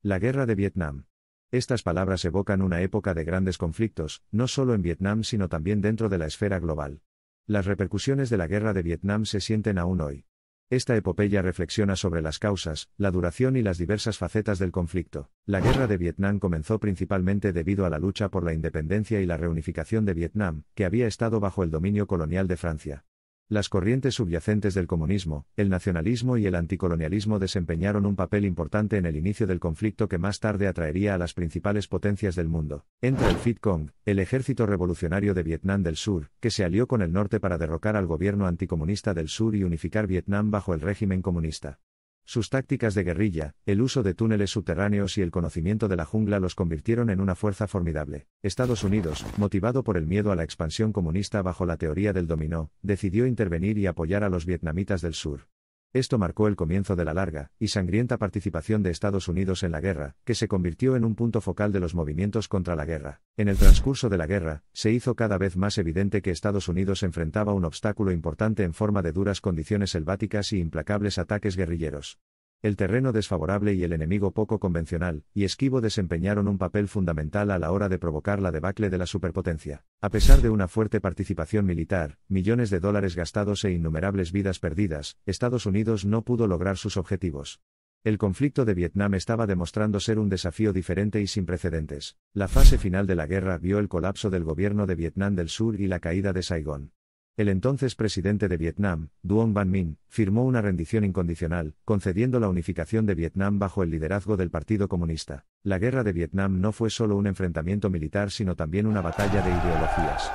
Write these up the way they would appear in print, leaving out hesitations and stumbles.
La Guerra de Vietnam. Estas palabras evocan una época de grandes conflictos, no solo en Vietnam sino también dentro de la esfera global. Las repercusiones de la Guerra de Vietnam se sienten aún hoy. Esta epopeya reflexiona sobre las causas, la duración y las diversas facetas del conflicto. La Guerra de Vietnam comenzó principalmente debido a la lucha por la independencia y la reunificación de Vietnam, que había estado bajo el dominio colonial de Francia. Las corrientes subyacentes del comunismo, el nacionalismo y el anticolonialismo desempeñaron un papel importante en el inicio del conflicto que más tarde atraería a las principales potencias del mundo. Entra el Viet Cong, el ejército revolucionario de Vietnam del Sur, que se alió con el norte para derrocar al gobierno anticomunista del sur y unificar Vietnam bajo el régimen comunista. Sus tácticas de guerrilla, el uso de túneles subterráneos y el conocimiento de la jungla los convirtieron en una fuerza formidable. Estados Unidos, motivado por el miedo a la expansión comunista bajo la teoría del dominó, decidió intervenir y apoyar a los vietnamitas del sur. Esto marcó el comienzo de la larga y sangrienta participación de Estados Unidos en la guerra, que se convirtió en un punto focal de los movimientos contra la guerra. En el transcurso de la guerra, se hizo cada vez más evidente que Estados Unidos enfrentaba un obstáculo importante en forma de duras condiciones selváticas y implacables ataques guerrilleros. El terreno desfavorable y el enemigo poco convencional y esquivo desempeñaron un papel fundamental a la hora de provocar la debacle de la superpotencia. A pesar de una fuerte participación militar, millones de dólares gastados e innumerables vidas perdidas, Estados Unidos no pudo lograr sus objetivos. El conflicto de Vietnam estaba demostrando ser un desafío diferente y sin precedentes. La fase final de la guerra vio el colapso del gobierno de Vietnam del Sur y la caída de Saigón. El entonces presidente de Vietnam, Duong Van Minh, firmó una rendición incondicional, concediendo la unificación de Vietnam bajo el liderazgo del Partido Comunista. La guerra de Vietnam no fue solo un enfrentamiento militar sino también una batalla de ideologías.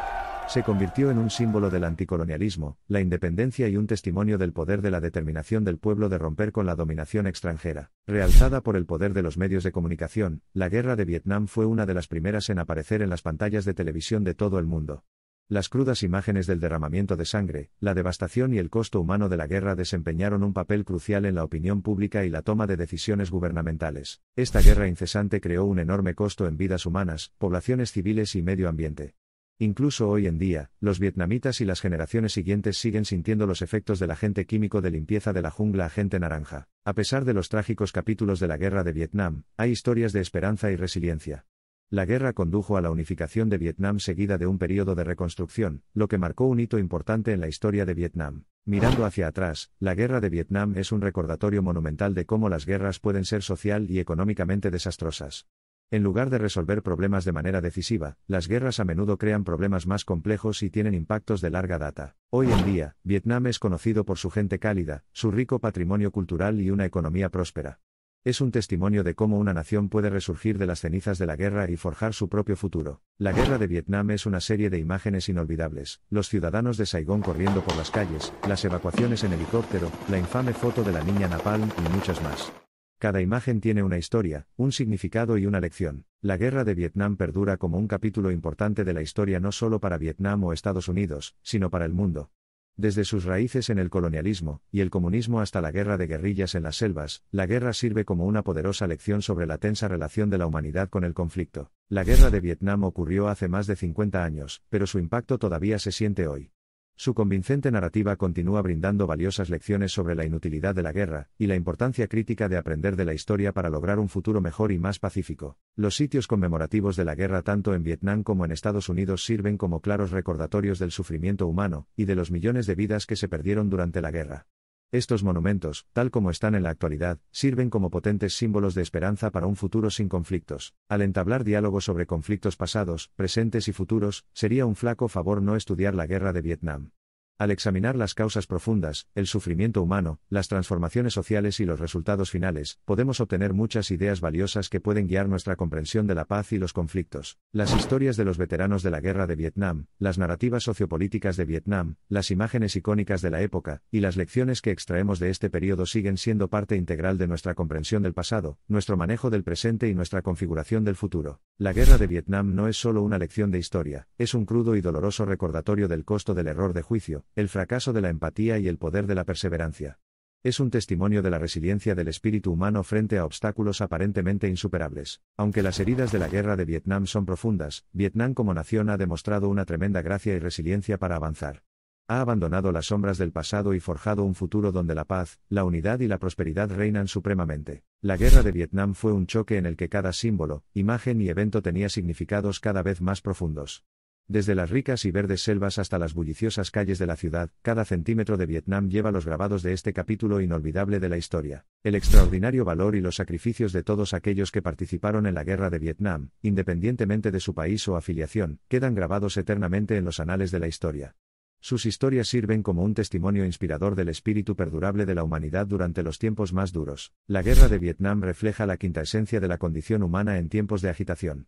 Se convirtió en un símbolo del anticolonialismo, la independencia y un testimonio del poder de la determinación del pueblo de romper con la dominación extranjera. Realzada por el poder de los medios de comunicación, la guerra de Vietnam fue una de las primeras en aparecer en las pantallas de televisión de todo el mundo. Las crudas imágenes del derramamiento de sangre, la devastación y el costo humano de la guerra desempeñaron un papel crucial en la opinión pública y la toma de decisiones gubernamentales. Esta guerra incesante creó un enorme costo en vidas humanas, poblaciones civiles y medio ambiente. Incluso hoy en día, los vietnamitas y las generaciones siguientes siguen sintiendo los efectos del agente químico de limpieza de la jungla Agente Naranja. A pesar de los trágicos capítulos de la guerra de Vietnam, hay historias de esperanza y resiliencia. La guerra condujo a la unificación de Vietnam seguida de un período de reconstrucción, lo que marcó un hito importante en la historia de Vietnam. Mirando hacia atrás, la guerra de Vietnam es un recordatorio monumental de cómo las guerras pueden ser social y económicamente desastrosas. En lugar de resolver problemas de manera decisiva, las guerras a menudo crean problemas más complejos y tienen impactos de larga data. Hoy en día, Vietnam es conocido por su gente cálida, su rico patrimonio cultural y una economía próspera. Es un testimonio de cómo una nación puede resurgir de las cenizas de la guerra y forjar su propio futuro. La guerra de Vietnam es una serie de imágenes inolvidables, los ciudadanos de Saigón corriendo por las calles, las evacuaciones en helicóptero, la infame foto de la niña Napalm y muchas más. Cada imagen tiene una historia, un significado y una lección. La guerra de Vietnam perdura como un capítulo importante de la historia no solo para Vietnam o Estados Unidos, sino para el mundo. Desde sus raíces en el colonialismo y el comunismo hasta la guerra de guerrillas en las selvas, la guerra sirve como una poderosa lección sobre la tensa relación de la humanidad con el conflicto. La guerra de Vietnam ocurrió hace más de 50 años, pero su impacto todavía se siente hoy. Su convincente narrativa continúa brindando valiosas lecciones sobre la inutilidad de la guerra y la importancia crítica de aprender de la historia para lograr un futuro mejor y más pacífico. Los sitios conmemorativos de la guerra tanto en Vietnam como en Estados Unidos sirven como claros recordatorios del sufrimiento humano y de los millones de vidas que se perdieron durante la guerra. Estos monumentos, tal como están en la actualidad, sirven como potentes símbolos de esperanza para un futuro sin conflictos. Al entablar diálogos sobre conflictos pasados, presentes y futuros, sería un flaco favor no estudiar la guerra de Vietnam. Al examinar las causas profundas, el sufrimiento humano, las transformaciones sociales y los resultados finales, podemos obtener muchas ideas valiosas que pueden guiar nuestra comprensión de la paz y los conflictos. Las historias de los veteranos de la guerra de Vietnam, las narrativas sociopolíticas de Vietnam, las imágenes icónicas de la época, y las lecciones que extraemos de este periodo siguen siendo parte integral de nuestra comprensión del pasado, nuestro manejo del presente y nuestra configuración del futuro. La guerra de Vietnam no es solo una lección de historia, es un crudo y doloroso recordatorio del costo del error de juicio, el fracaso de la empatía y el poder de la perseverancia. Es un testimonio de la resiliencia del espíritu humano frente a obstáculos aparentemente insuperables. Aunque las heridas de la guerra de Vietnam son profundas, Vietnam como nación ha demostrado una tremenda gracia y resiliencia para avanzar. Ha abandonado las sombras del pasado y forjado un futuro donde la paz, la unidad y la prosperidad reinan supremamente. La guerra de Vietnam fue un choque en el que cada símbolo, imagen y evento tenía significados cada vez más profundos. Desde las ricas y verdes selvas hasta las bulliciosas calles de la ciudad, cada centímetro de Vietnam lleva los grabados de este capítulo inolvidable de la historia. El extraordinario valor y los sacrificios de todos aquellos que participaron en la guerra de Vietnam, independientemente de su país o afiliación, quedan grabados eternamente en los anales de la historia. Sus historias sirven como un testimonio inspirador del espíritu perdurable de la humanidad durante los tiempos más duros. La guerra de Vietnam refleja la quinta esencia de la condición humana en tiempos de agitación.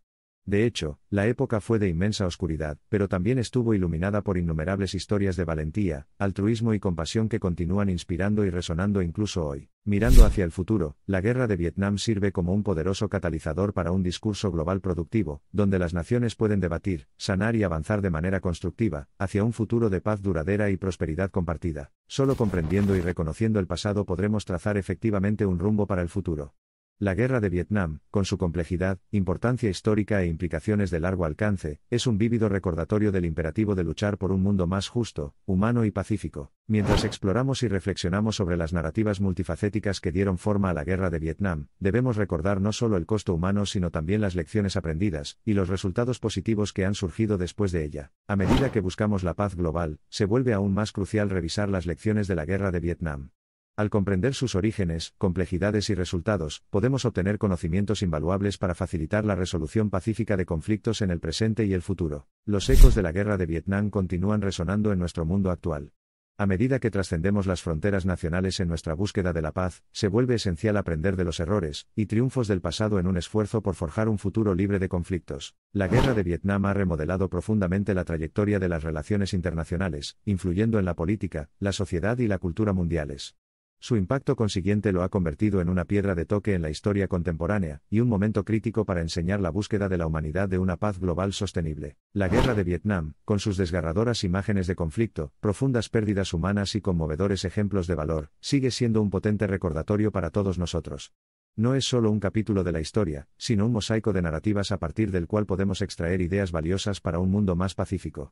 De hecho, la época fue de inmensa oscuridad, pero también estuvo iluminada por innumerables historias de valentía, altruismo y compasión que continúan inspirando y resonando incluso hoy. Mirando hacia el futuro, la guerra de Vietnam sirve como un poderoso catalizador para un discurso global productivo, donde las naciones pueden debatir, sanar y avanzar de manera constructiva, hacia un futuro de paz duradera y prosperidad compartida. Solo comprendiendo y reconociendo el pasado podremos trazar efectivamente un rumbo para el futuro. La guerra de Vietnam, con su complejidad, importancia histórica e implicaciones de largo alcance, es un vívido recordatorio del imperativo de luchar por un mundo más justo, humano y pacífico. Mientras exploramos y reflexionamos sobre las narrativas multifacéticas que dieron forma a la guerra de Vietnam, debemos recordar no solo el costo humano sino también las lecciones aprendidas, y los resultados positivos que han surgido después de ella. A medida que buscamos la paz global, se vuelve aún más crucial revisar las lecciones de la guerra de Vietnam. Al comprender sus orígenes, complejidades y resultados, podemos obtener conocimientos invaluables para facilitar la resolución pacífica de conflictos en el presente y el futuro. Los ecos de la guerra de Vietnam continúan resonando en nuestro mundo actual. A medida que trascendemos las fronteras nacionales en nuestra búsqueda de la paz, se vuelve esencial aprender de los errores y triunfos del pasado en un esfuerzo por forjar un futuro libre de conflictos. La guerra de Vietnam ha remodelado profundamente la trayectoria de las relaciones internacionales, influyendo en la política, la sociedad y la cultura mundiales. Su impacto consiguiente lo ha convertido en una piedra de toque en la historia contemporánea, y un momento crítico para enseñar la búsqueda de la humanidad de una paz global sostenible. La guerra de Vietnam, con sus desgarradoras imágenes de conflicto, profundas pérdidas humanas y conmovedores ejemplos de valor, sigue siendo un potente recordatorio para todos nosotros. No es solo un capítulo de la historia, sino un mosaico de narrativas a partir del cual podemos extraer ideas valiosas para un mundo más pacífico.